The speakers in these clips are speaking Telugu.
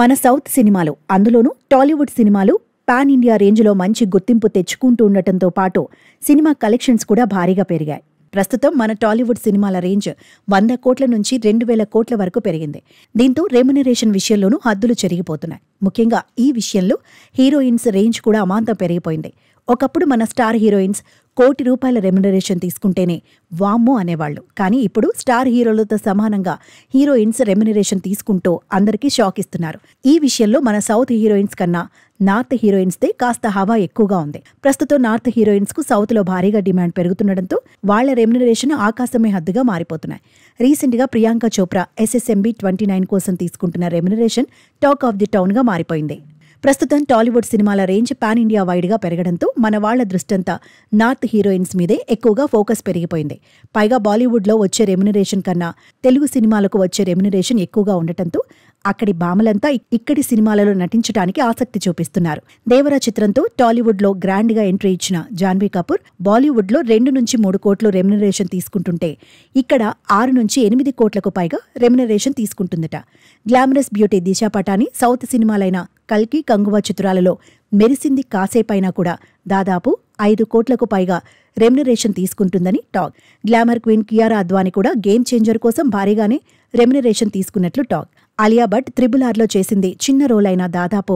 మన సౌత్ సినిమాలు, అందులోనూ టాలీవుడ్ సినిమాలు పాన్ ఇండియా రేంజ్లో మంచి గుర్తింపు తెచ్చుకుంటూ ఉండటంతో పాటు సినిమా కలెక్షన్స్ కూడా భారీగా పెరిగాయి. ప్రస్తుతం మన టాలీవుడ్ సినిమాల రేంజ్ 100 కోట్ల నుంచి 2000 కోట్ల వరకు పెరిగింది. దీంతో రెమ్యునరేషన్ విషయంలోనూ హద్దులు చెరిగిపోతున్నాయి. ముఖ్యంగా ఈ విషయంలో హీరోయిన్స్ రేంజ్ కూడా అమాంతం పెరిగిపోయింది. ఒకప్పుడు మన స్టార్ హీరోయిన్స్ ₹1 కోటి రెమ్యునరేషన్ తీసుకుంటేనే వామ్మో అనేవాళ్లు. కానీ ఇప్పుడు స్టార్ హీరోలతో సమానంగా హీరోయిన్స్ రెమ్యునరేషన్ తీసుకుంటూ అందరికీ షాక్ ఇస్తున్నారు. ఈ విషయంలో మన సౌత్ హీరోయిన్స్ కన్నా నార్త్ హీరోయిన్స్దే కాస్త హవా ఎక్కువగా ఉంది. ప్రస్తుతం నార్త్ హీరోయిన్స్ కు సౌత్ లో భారీగా డిమాండ్ పెరుగుతుండటంతో వాళ్ల రెమ్యునరేషన్ ఆకాశమే హద్దుగా మారిపోతున్నాయి. రీసెంట్ గా ప్రియాంక చోప్రా SSMB 29 కోసం తీసుకుంటున్న remuneration talk of the town గా మారిపోయింది. ప్రస్తుతం టాలీవుడ్ సినిమాల రేంజ్ పాన్ ఇండియా వైడ్ గా పెరగడంతో మన వాళ్ల దృష్టంతా నార్త్ హీరోయిన్స్ మీదే ఎక్కువగా ఫోకస్ పెరిగిపోయింది. పైగా బాలీవుడ్ లో వచ్చే రెమ్యునరేషన్ కన్నా తెలుగు సినిమాలకు వచ్చే రెమ్యునరేషన్ ఎక్కువగా ఉండటంతో అక్కడి భామలంతా ఇక్కడి సినిమాలలో నటించడానికి ఆసక్తి చూపిస్తున్నారు. దేవరా చిత్రంతో టాలీవుడ్ లో గ్రాండ్ గా ఎంట్రీ ఇచ్చిన జాన్వీ కపూర్ బాలీవుడ్ లో 2 నుంచి 3 కోట్లు రెమ్యునరేషన్ తీసుకుంటుంటే ఇక్కడ 6 నుంచి 8 కోట్లకు పైగా remuneration తీసుకుంటుందట. Glamorous beauty Disha Patani south సినిమాలైన కల్కి, కంగువా చిత్రాలలో మెరిసింది కాసేపైనా కూడా దాదాపు 5 కోట్లకు పైగా రెమ్యునరేషన్ తీసుకుంటుందని talk. Glamour queen Kiara Advani కూడా గేమ్ చేంజర్ కోసం భారీగానే రెమ్యునరేషన్ తీసుకున్నట్లు టాక్. ఆలియా భట్ RRR లో చేసింది చిన్న రోల్ అయినా దాదాపు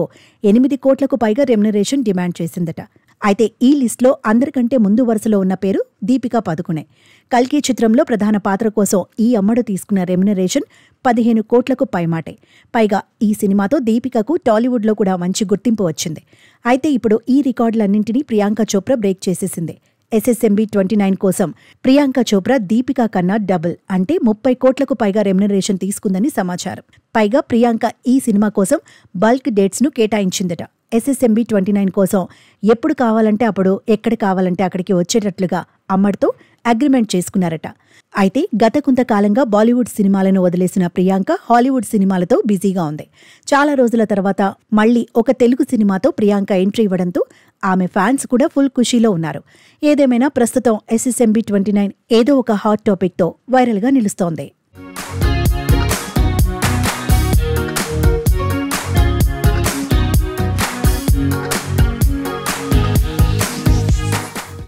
8 కోట్లకు పైగా రెమ్యునరేషన్ డిమాండ్ చేసిందట. అయితే ఈ లిస్టులో అందరికంటే ముందు వరుసలో ఉన్న పేరు దీపికా పదుకునే. కల్కి చిత్రంలో ప్రధాన పాత్ర కోసం ఈ అమ్మడు తీసుకున్న రెమ్యునరేషన్ 15 కోట్లకు పైమాటే. పైగా ఈ సినిమాతో దీపికకు టాలీవుడ్లో కూడా మంచి గుర్తింపు వచ్చింది. అయితే ఇప్పుడు ఈ రికార్డులన్నింటినీ ప్రియాంక చోప్రా బ్రేక్ చేసేసింది. SSMB 29 కోసం ప్రియాంక చోప్రా దీపికా కన్నా డబుల్ అంటే 30 కోట్లకు పైగా రెమ్యునరేషన్ తీసుకుందని సమాచారం. పైగా ప్రియాంక ఈ సినిమా కోసం బల్క్ డేట్స్ ను కేటాయించిందట. SSMB 29 కోసం ఎప్పుడు కావాలంటే అప్పుడు, ఎక్కడ కావాలంటే అక్కడికి వచ్చేటట్లుగా అమ్మడితో అగ్రిమెంట్ చేసుకున్నారట. అయితే గత కొంతకాలంగా బాలీవుడ్ సినిమాలను వదిలేసిన ప్రియాంక హాలీవుడ్ సినిమాలతో బిజీగా ఉంది. చాలా రోజుల తర్వాత మళ్లీ ఒక తెలుగు సినిమాతో ప్రియాంక ఎంట్రీ ఇవ్వడంతో ఆమె ఫ్యాన్స్ కూడా ఫుల్ ఖుషీలో ఉన్నారు. ఏదేమైనా ప్రస్తుతం SSMB 29 ఏదో ఒక హాట్ టాపిక్తో వైరల్గా నిలుస్తోంది.